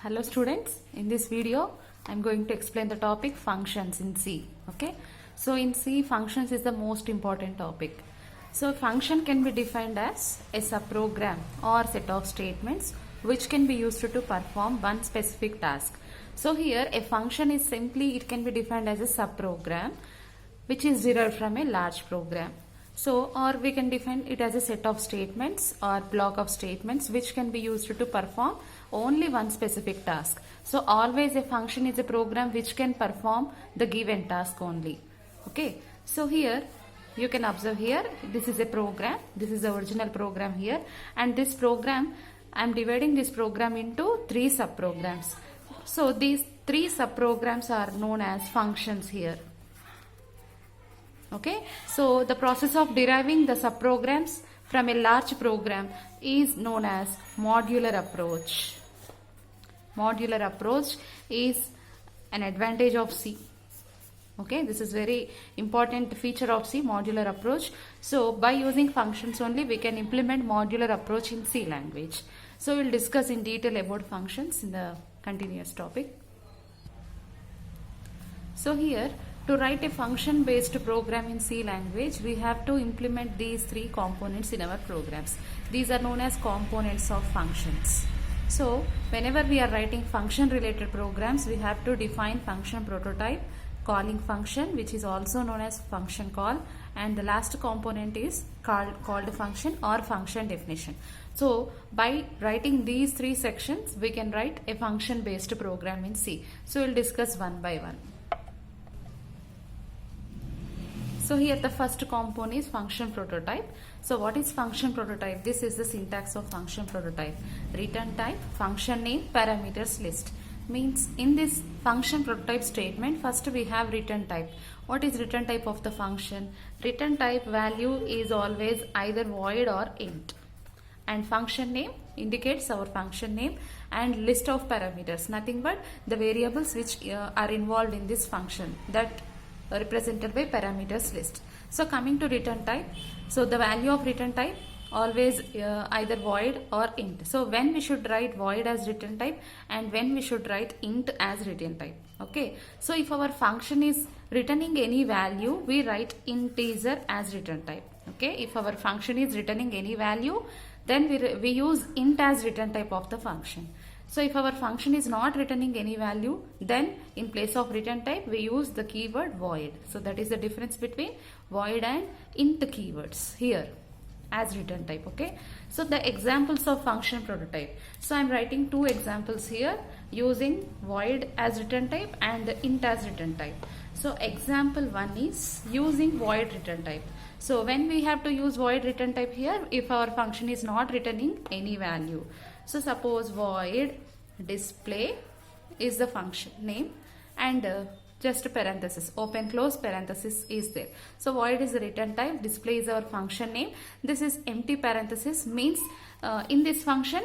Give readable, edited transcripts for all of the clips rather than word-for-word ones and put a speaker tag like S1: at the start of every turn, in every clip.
S1: Hello students, in this video I am going to explain the topic functions in C. Okay, so in C, functions is the most important topic. So function can be defined as a subprogram or set of statements which can be used to perform one specific task. So here a function is simply, it can be defined as a subprogram which is derived from a large program. So, or we can define it as a set of statements or block of statements which can be used to perform only one specific task. So, always a function is a program which can perform the given task only. Okay. So, here you can observe here, this is a program, this is the original program here, and this program, I am dividing this program into three subprograms. So, these three subprograms are known as functions here. Okay, so the process of deriving the subprograms from a large program is known as modular approach. Modular approach is an advantage of C. Okay, this is very important feature of C, modular approach. So by using functions only we can implement modular approach in C language. So we'll discuss in detail about functions in the continuous topic. So here, to write a function based program in C language, we have to implement these three components in our programs. These are known as components of functions. So whenever we are writing function related programs, we have to define function prototype, calling function which is also known as function call, and the last component is called function or function definition. So by writing these three sections, we can write a function based program in C. So we'll discuss one by one. So here the first component is function prototype. So what is function prototype? This is the syntax of function prototype. Return type, function name, parameters list. Means in this function prototype statement, first we have return type. What is return type of the function? Return type value is always either void or int. And function name indicates our function name, and list of parameters, nothing but the variables which are involved in this function, that represented by parameters list. So coming to return type, so the value of return type always either void or int. So when we should write void as return type and when we should write int as return type. Okay, so if our function is returning any value, we write integer as return type. Okay, if our function is returning any value, then we use int as return type of the function. So if our function is not returning any value, then in place of return type we use the keyword void. So that is the difference between void and int keywords here as return type. Okay, so the examples of function prototype. So I am writing two examples here using void as return type and int as return type. So example 1 is using void return type. So when we have to use void return type here, if our function is not returning any value. So suppose void display is the function name, and just a parenthesis, open close parenthesis is there. So void is the return type, display is our function name. This is empty parenthesis, means in this function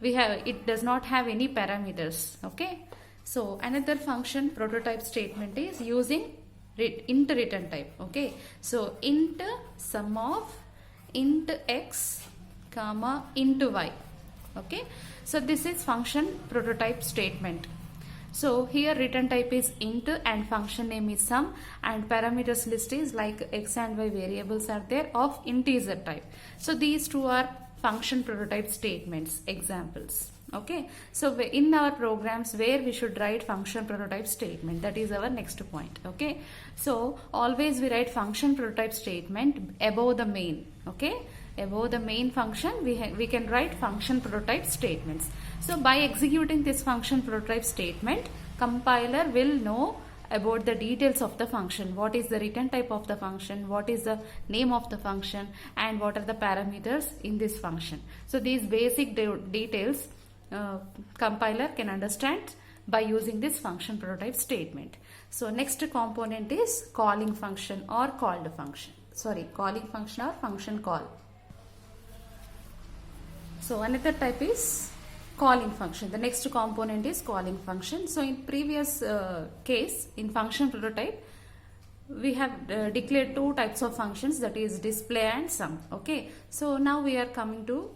S1: it does not have any parameters. Okay, so another function prototype statement is using int return type. Okay, so int sum of int x comma int y. Okay, so this is function prototype statement. So here return type is int and function name is sum, and parameters list is like x and y variables are there of integer type. So these two are function prototype statements examples. Okay, so in our programs where we should write function prototype statement, that is our next point. Okay, so always we write function prototype statement above the main. Okay, above the main function we can write function prototype statements. So by executing this function prototype statement, compiler will know about the details of the function. What is the return type of the function, what is the name of the function, and what are the parameters in this function. So these basic details compiler can understand by using this function prototype statement. So next component is calling function or called function. Sorry, calling function or function call. So another type is calling function. The next component is calling function. So in previous case, in function prototype, we have declared two types of functions, that is display and sum. Okay, so now we are coming to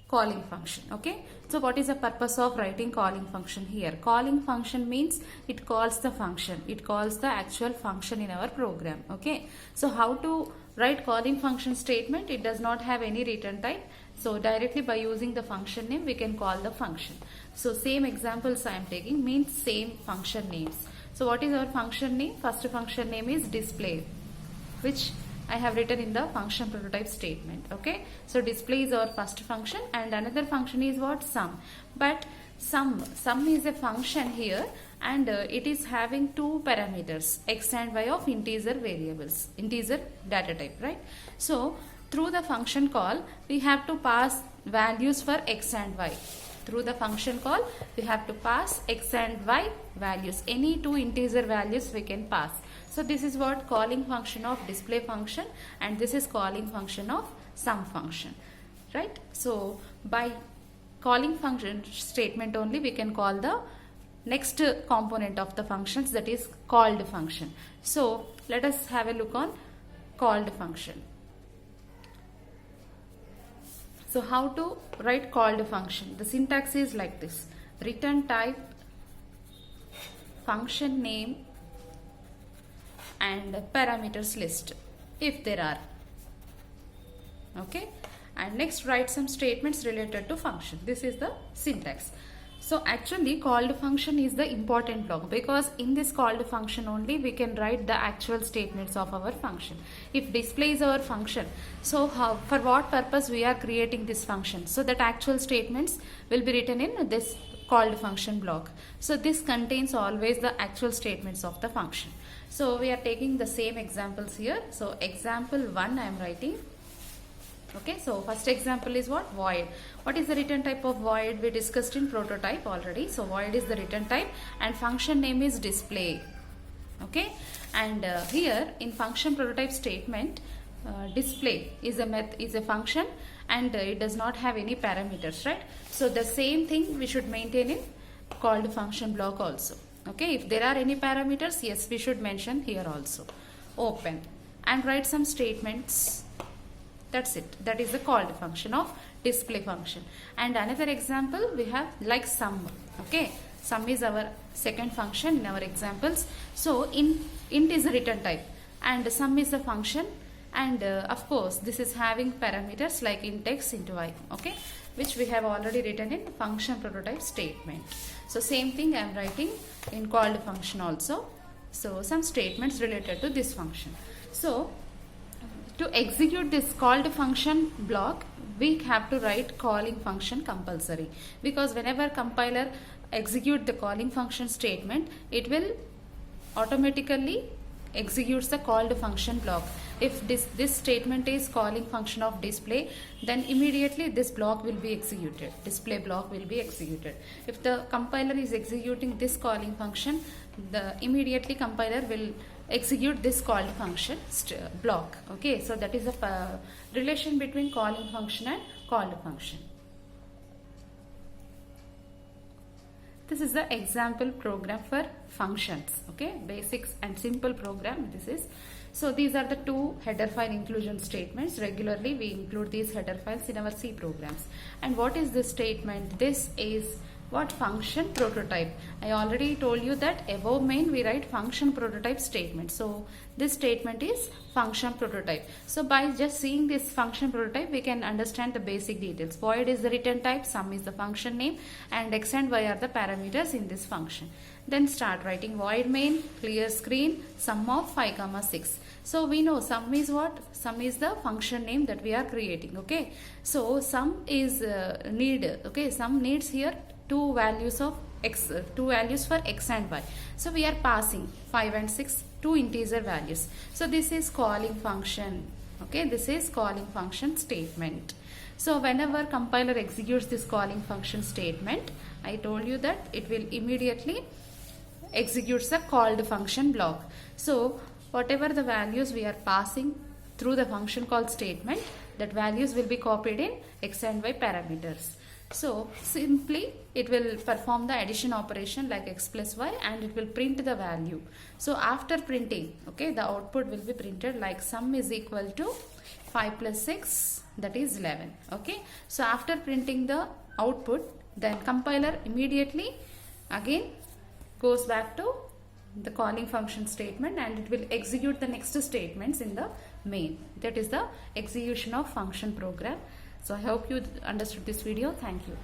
S1: calling function. Okay, so what is the purpose of writing calling function here? Calling function means it calls the function, it calls the actual function in our program. Okay, so how to write calling function statement? It does not have any return type, so directly by using the function name we can call the function. So same examples I am taking means same function names. So what is our function name? First function name is display, which I have written in the function prototype statement. Okay, so display is our first function, and another function is what? Sum. But sum is a function here, and it is having two parameters, x and y of integer variables, integer data type, right? So through the function call we have to pass values for x and y. Through the function call we have to pass x and y values, any two integer values we can pass. So this is what calling function of display function, and this is calling function of sum function, right? So by calling function statement only we can call the next component of the functions, that is called function. So let us have a look on called function. So how to write called function? The syntax is like this: return type, function name, and parameters list if there are. Okay, and next write some statements related to function. This is the syntax. So actually called function is the important block, because in this called function only we can write the actual statements of our function. If display is our function, so for what purpose we are creating this function? So that actual statements will be written in this called function block. So this contains always the actual statements of the function. So we are taking the same examples here. So example 1 I am writing. Okay, so first example is what? Void. What is the return type of void? We discussed in prototype already. So void is the return type, and function name is display. Okay, and here in function prototype statement, display is a function, and it does not have any parameters, right? So the same thing we should maintain in called function block also. Okay, if there are any parameters, yes, we should mention here also. Open and write some statements. That's it. That is the called function of display function. And another example we have like sum. Okay, sum is our second function in our examples. So int is a return type, and sum is a function, and of course this is having parameters like int x, int y. Okay, which we have already written in function prototype statement. So same thing I am writing in called function also. So some statements related to this function. So to execute this called function block, we have to write calling function compulsory, because whenever compiler execute the calling function statement, it will automatically executes the called function block. If this statement is calling function of display, then immediately this block will be executed, display block will be executed. If the compiler is executing this calling function, the immediately compiler will execute this called function block. Okay, so that is the relation between calling function and called function. This is the example program for functions. Okay, basics and simple program this is. So these are the two header file inclusion statements. Regularly we include these header files in our C programs. And what is this statement? This is what? Function prototype. I already told you that above main we write function prototype statement. So this statement is function prototype. So by just seeing this function prototype we can understand the basic details. Void is the return type, sum is the function name, and x and y are the parameters in this function. Then start writing void main, clear screen, sum of 5, 6. So we know sum is what? Sum is the function name that we are creating. Okay, so sum is okay, sum needs here two values of x, two values for x and y. So we are passing 5 and 6, two integer values. So this is calling function. Okay, this is calling function statement. So whenever compiler executes this calling function statement, I told you that it will immediately executes the called function block. So whatever the values we are passing through the function call statement, that values will be copied in x and y parameters. So simply it will perform the addition operation like x plus y, and it will print the value. So after printing, okay, the output will be printed like sum is equal to 5 plus 6, that is 11. Okay, so after printing the output, then compiler immediately again goes back to the calling function statement, and it will execute the next statements in the main. That is the execution of function program. So I hope you understood this video. Thank you.